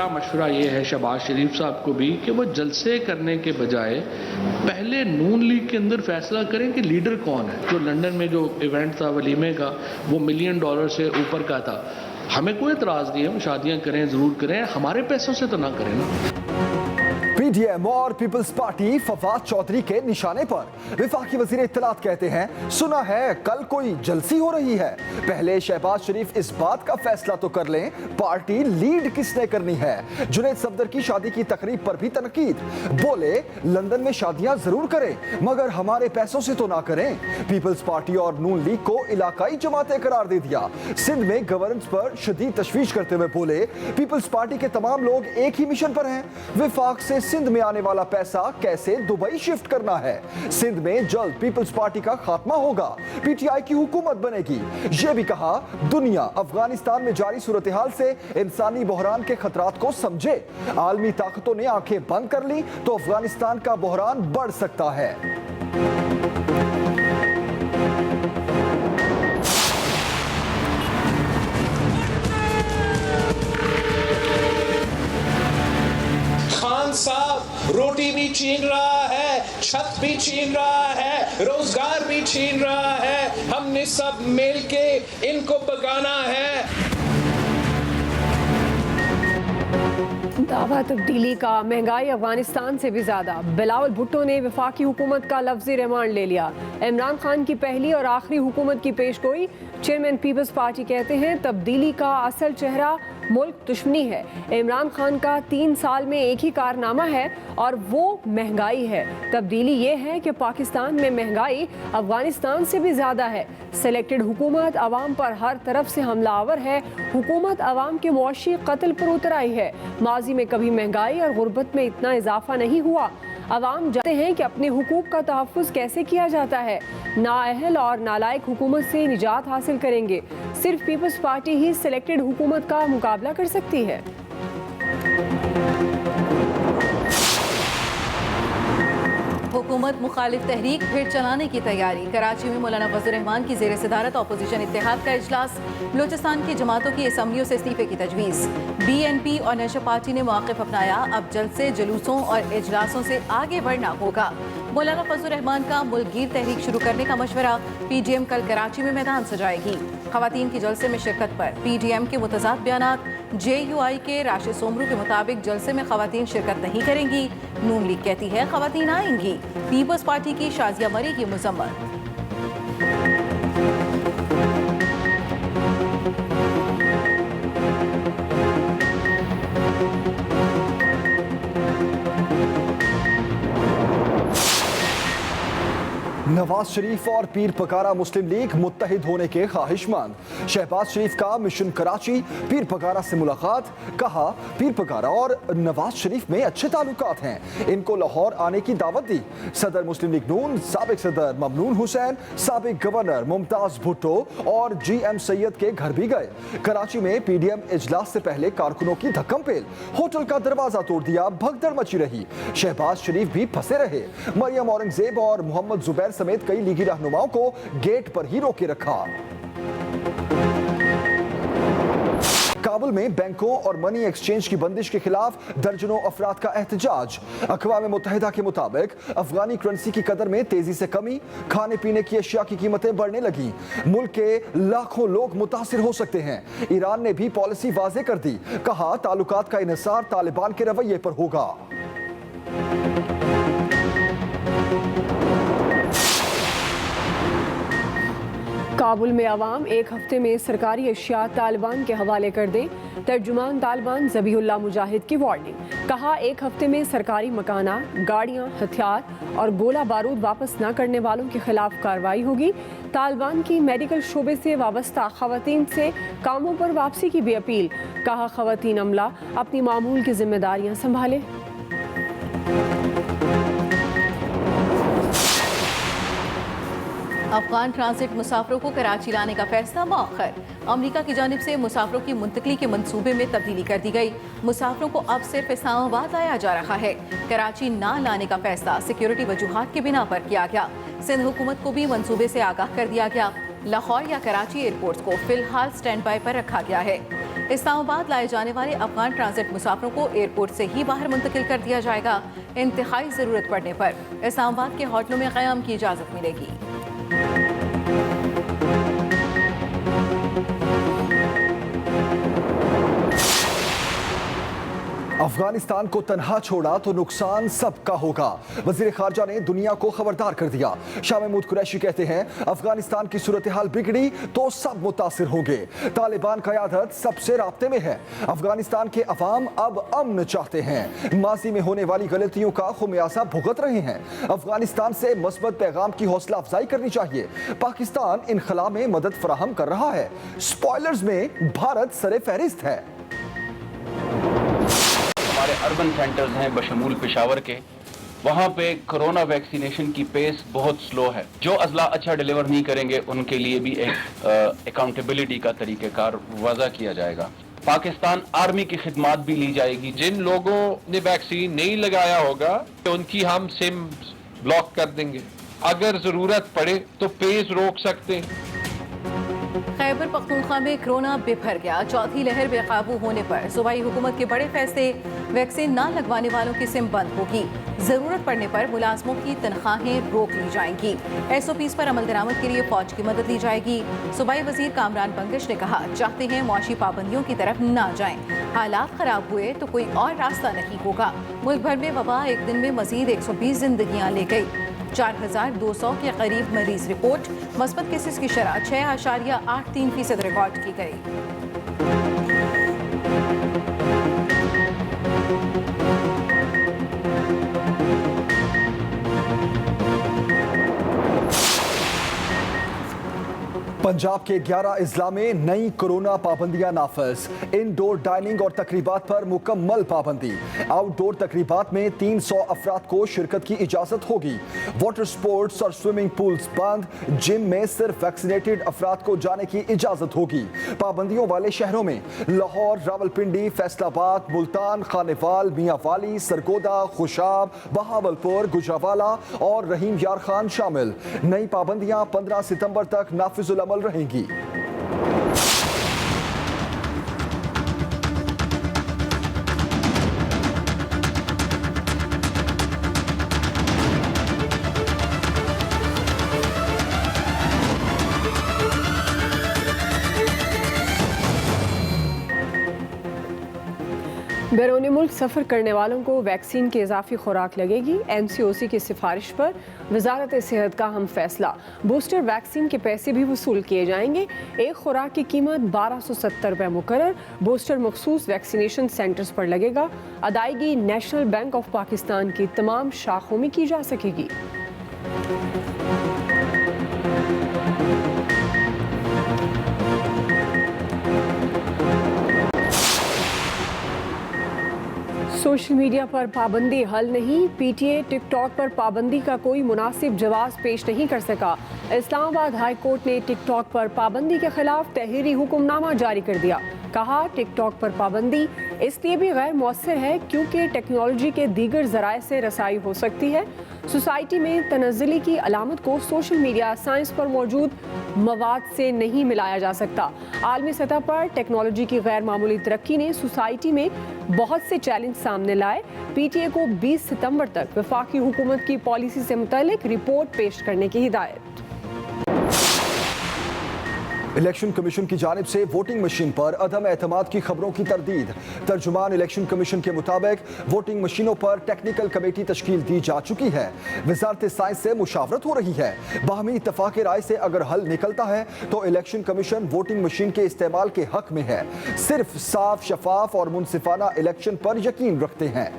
मेरा मशवरा ये है शहबाज शरीफ साहब को भी कि वो जलसे करने के बजाय पहले नून लीग के अंदर फैसला करें कि लीडर कौन है। जो लंदन में जो इवेंट था वलीमे का, वो $1 मिलियन से ऊपर का था। हमें कोई एतराज़ नहीं है, हम शादियां करें, ज़रूर करें, हमारे पैसों से तो ना करें ना। पीडीएम और पीपल्स पार्टी फवाद चौधरी के निशाने पर। वफाकी वजीर इत्तलात कहते हैं, सुना है कल कोई जलसी हो रही है। पहले शहबाज शरीफ इस बात का फैसला तो कर लें, पार्टी लीड किसने करनी है। जुनैद सफदर की शादी की तकरीब पर भी तनकीद। बोले लंदन में शादियां जरूर करें मगर हमारे पैसों से तो ना करें। पीपल्स पार्टी और नून लीग को इलाकाई जमातें करार दे दिया। सिंध में गवर्नेंस पर शदीद तशवीश करते हुए बोले, पीपल्स पार्टी के तमाम लोग एक ही मिशन पर हैं। वफाक से सिंध में आने वाला पैसा कैसे दुबई शिफ्ट करना है। सिंध में जल्द पीपल्स पार्टी का खात्मा होगा, पीटीआई की हुकूमत बनेगी। यह भी कहा, दुनिया अफगानिस्तान में जारी सूरत हाल से इंसानी बहरान के खतरात को समझे। आलमी ताकतों ने आंखें बंद कर ली तो अफगानिस्तान का बहरान बढ़ सकता है। साहब रोटी भी छीन रहा है, छत भी छीन रहा है, रोजगार भी छीन रहा है। हमने सब मिल के इनको भगाना है। दावा तब्दीली का, महंगाई अफगानिस्तान से भी ज्यादा। बिलावल भुट्टो ने वफाकी हुकूमत का लफ्जी रिमांड ले लिया। इमरान खान की पहली और आखिरी हुकूमत की पेशगोई। चेयरमैन पीपल्स पार्टी कहते हैं, तब्दीली का असल चेहरा मुल्क दुश्मनी है। इमरान खान का 3 साल में एक ही कारनामा है और वो महंगाई है। तब्दीली ये है कि पाकिस्तान में महंगाई अफगानिस्तान से भी ज्यादा है। सिलेक्टेड हुकूमत अवाम पर हर तरफ से हमलावर है। हुकूमत अवाम के मुआशी कत्ल पर उतर आई है। माजी में कभी महंगाई और गुर्बत में इतना इजाफा नहीं हुआ। अवाम जानते हैं कि अपने हुकूक का तहफ़्फ़ुज़ कैसे किया जाता है। नाअहल और नालायक हुकूमत से निजात हासिल करेंगे। सिर्फ पीपल्स पार्टी ही सिलेक्टेड हुकूमत का मुकाबला कर सकती है। हुकूमत मुखालिफ तहरीक फिर चलाने की तैयारी। कराची में मौलाना फजल रहमान की ज़ेर सदारत अपोजिशन इत्तेहाद का इजलास। बलूचिस्तान की जमातों की असम्बलियों से इस्तीफे की तजवीज़। BNP और नेशनल पार्टी ने मौक़िफ़ अपनाया, अब जल्द से जुलूसों और इजलासों से आगे बढ़ना होगा। मौलाना फजल रहमान का मुल्कगीर तहरीक शुरू करने का मशवरा। PDM कल कराची में मैदान सजाएगी। खवातीन की जलसे में शिरकत पर PDM के मुतज़ाद बयानात। JUI के राशिद सोमरू के मुताबिक जलसे में खवातीन शिरकत नहीं करेंगी। नून लीग कहती है खवातीन आएंगी। पीपल्स पार्टी की शाजिया मरी की मुज़म्मत। नवाज शरीफ और पीर पकारा मुस्लिम लीग मुत्तहिद होने के ख्वाहिशमंद। शहबाज शरीफ का मिशन कराची, पीर पकारा से मुलाकात। कहा, पीर पकारा और नवाज शरीफ में अच्छे ताल्लुकात हैं, इनको लाहौर आने की दावत दी। सदर मुस्लिम लीग नून, साबिक सदर ममनून हुसैन, साबिक गवर्नर मुमताज भुट्टो और GM सैयद के घर भी गए। कराची में PDM इजलास से पहले कारकुनों की धक्कम-पेल, होटल का दरवाजा तोड़ दिया, भगदड़ मची रही। शहबाज शरीफ भी फंसे रहे। मरियम औरंगजेब और मोहम्मद जुबैर समेत कई लीगी रहनुमाओं को गेट पर ही रोके रखा। काबुल में बैंकों और मनी एक्सचेंज की बंदिश के खिलाफ दर्जनों अफराद का एहतजाज। अक़वाम मुत्तहिदा के मुताबिक अफगानी करेंसी की कदर में तेजी से कमी, खाने पीने की अशिया की कीमतें बढ़ने लगी। मुल्क के लाखों लोग मुतासिर हो सकते हैं। ईरान ने भी पॉलिसी वाज़े कर दी, कहा ताल्लुकात का इन्हिसार तालिबान के रवैये पर होगा। काबुल में अवाम एक हफ्ते में सरकारी अशिया तालिबान के हवाले कर दें। तर्जुमान तालिबान ज़बीहुल्लाह मुजाहिद की वार्निंग। कहा, एक हफ्ते में सरकारी मकाना, गाड़ियाँ, हथियार और गोला बारूद वापस न करने वालों के खिलाफ कार्रवाई होगी। तालिबान की मेडिकल शोबे से वाबस्ता खवातीन से कामों पर वापसी की भी अपील। कहा, खवातीन अमला अपनी मामूल की जिम्मेदारियाँ संभालें। अफगान ट्रांजिट मुसाफरों को कराची लाने का फैसला मौखर। अमेरिका की जानिब से मुसाफरों की मुंतकली के मंसूबे में तब्दीली कर दी गई। मुसाफरों को अब सिर्फ इस्लामाबाद लाया जा रहा है। कराची ना लाने का फैसला सिक्योरिटी वजूहात की बिना पर किया गया। सिंध हुकूमत को भी मंसूबे से आगाह कर दिया गया। लाहौर या कराची एयरपोर्ट्स को फिलहाल स्टैंड बाय पर रखा गया है। इस्लामाबाद लाए जाने वाले अफगान ट्रांजिट मुसाफिरों को एयरपोर्ट से ही बाहर मुंतकिल कर दिया जाएगा। इंतहाई ज़रूरत पड़ने पर इस्लामाबाद के होटलों में क़याम की इजाज़त मिलेगी। अफगानिस्तान को तन्हा छोड़ा तो नुकसान सबका होगा। वजीर खारजा ने दुनिया को खबरदार कर दिया। शाह महमूद कुरैशी कहते हैं अफगानिस्तान की सूरत हाल बिगड़ी तो सब मुतासिर होंगे। तालिबान क़यादत सबसे राब्ते में है। अफगानिस्तान के अवाम अब अमन चाहते हैं। माजी में होने वाली गलतियों का खुमियाजा भुगत रहे हैं। अफगानिस्तान से मस्बत पैगाम की हौसला अफजाई करनी चाहिए। पाकिस्तान इनखला में मदद फराहम कर रहा है। स्पॉयलर्स में भारत सरे फहरिस्त है। हमारे अर्बन सेंटर्स हैं बशमूल पेशावर के, वहाँ पे कोरोना वैक्सीनेशन की पेस बहुत स्लो है। जो अजला अच्छा डिलीवर नहीं करेंगे उनके लिए भी एक अकाउंटेबिलिटी का तरीक़ेकार वज़ा किया जाएगा। पाकिस्तान आर्मी की खिदमात भी ली जाएगी। जिन लोगों ने वैक्सीन नहीं लगाया होगा उनकी हम सिम ब्लॉक कर देंगे। अगर ज़रूरत पड़े तो पेज रोक सकते हैं। खैबर पख्तूनख्वा में कोरोना बिफर गया। चौथी लहर बेकाबू होने पर सूबाई हुकूमत के बड़े फैसले। वैक्सीन ना लगवाने वालों की सिम बंद होगी। जरूरत पड़ने पर मुलाजमों की तनख्वाहें रोक ली जाएंगी। SOPs पर अमल दरामद के लिए फौज की मदद ली जाएगी। सूबाई वजीर कामरान बंगश ने कहा चाहते हैं मुआशी पाबंदियों की तरफ ना जाएं। हालात खराब हुए तो कोई और रास्ता नहीं होगा। मुल्क भर में वबा एक दिन में मजीद 120 जिंदगियां ले गई। 4200 के करीब मरीज रिपोर्ट। मस्बत केसेस की शरह 6.83% रिकॉर्ड की गई। पंजाब के 11 अजला में नई कोरोना पाबंदियां नाफिज। इनडोर डाइनिंग और तकरीबात पर मुकम्मल पाबंदी। आउटडोर तकरीबात में 300 अफराद को शिरकत की इजाजत होगी। वाटर स्पोर्ट्स और स्विमिंग पूल्स बंद। जिम में सिर्फ वैक्सीनेटेड अफराद को जाने की इजाजत होगी। पाबंदियों वाले शहरों में लाहौर, रावलपिंडी, फैसलाबाद, मुल्तान, खानेवाल, मियांवाली, सरगोदा, खुशाब, बहावलपुर, गुजरावाला और रहीम यार खान शामिल। नई पाबंदियां 15 सितंबर तक नाफिजुल अमल रहेंगी। बैरून मुल्क सफ़र करने वालों को वैक्सीन की इजाफी खुराक लगेगी। MCOC की सिफारिश पर वजारत सेहत का हम फैसला। बूस्टर वैक्सीन के पैसे भी वसूल किए जाएंगे। एक खुराक की कीमत 1270 रुपये मुकर्रर। बूस्टर मखसूस वैक्सीनेशन सेंटर्स पर लगेगा। अदायगी नेशनल बैंक ऑफ पाकिस्तान की तमाम शाखों में की जा सकेगी। सोशल मीडिया पर पाबंदी हल नहीं। PTA टिकटॉक पर पाबंदी का कोई मुनासिब जवाब पेश नहीं कर सका। इस्लामाबाद हाई कोर्ट ने टिकटॉक पर पाबंदी के खिलाफ तहरीरी हुक्मनामा जारी कर दिया। कहा टिकटॉक पर पाबंदी इसलिए भी गैर मौसर है क्योंकि टेक्नोलॉजी के दीगर ज़राए से रसाई हो सकती है। सोसाइटी में तनज़्ज़ुली की अलामत को सोशल मीडिया साइंस पर मौजूद मवाद से नहीं मिलाया जा सकता। आलमी सतह पर टेक्नोलॉजी की गैर मामूली तरक्की ने सोसाइटी में बहुत से चैलेंज सामने लाए। PTA को 20 सितंबर तक वफाकी हुकूमत की पॉलिसी से मुतालिक रिपोर्ट पेश करने की हिदायत। इलेक्शन कमीशन की जानिब से वोटिंग मशीन पर अदम एतमाद की खबरों की तरदीद। तर्जुमान इलेक्शन कमीशन के मुताबिक वोटिंग मशीनों पर टेक्निकल कमेटी तश्कील दी जा चुकी है। वजारत साइंस से मुशावरत हो रही है। बाहमी इत्तफाक राय से अगर हल निकलता है तो इलेक्शन कमीशन वोटिंग मशीन के इस्तेमाल के हक में है। सिर्फ साफ, शफाफ और मुनसिफाना इलेक्शन पर यकीन रखते हैं।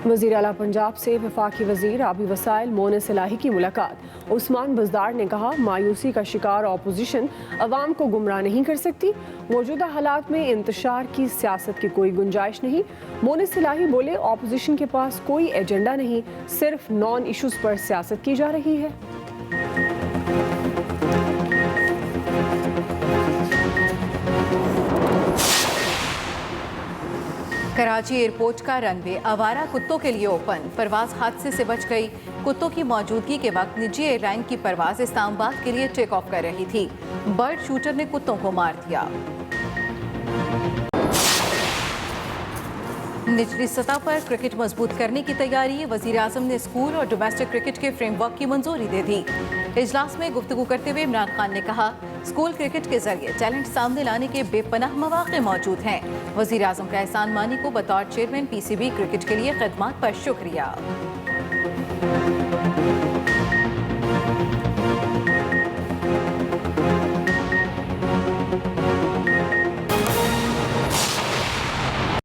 वज़ीर आला पंजाब से वफाकी वज़ीर आबी वसाइल मोनिस इलाही की मुलाकात। उस्मान बज़दार ने कहा मायूसी का शिकार अपोजिशन अवाम को गुमराह नहीं कर सकती। मौजूदा हालात में इंतशार की सियासत की कोई गुंजाइश नहीं। मोनिस इलाही बोले अपोजिशन के पास कोई एजेंडा नहीं, सिर्फ नॉन इशूज़ पर सियासत की जा रही है। कराची एयरपोर्ट का रनवे आवारा कुत्तों के लिए ओपन, परवाज हादसे से बच गई। कुत्तों की मौजूदगी के वक्त निजी एयरलाइन की परवाज इस्लामाबाद के लिए टेक ऑफ कर रही थी। बर्ड शूटर ने कुत्तों को मार दिया। निचली सतह पर क्रिकेट मजबूत करने की तैयारी, वजीर आजम ने स्कूल और डोमेस्टिक क्रिकेट के फ्रेमवर्क की मंजूरी दे दी। इजलास में गुफ्तगू करते हुए इमरान खान ने कहा, स्कूल क्रिकेट के जरिए टैलेंट सामने लाने के बेपनाह मौके मौजूद हैं। वजीर आजम का एहसान मानी को बतौर चेयरमैन PCB क्रिकेट के लिए खिदमत पर शुक्रिया।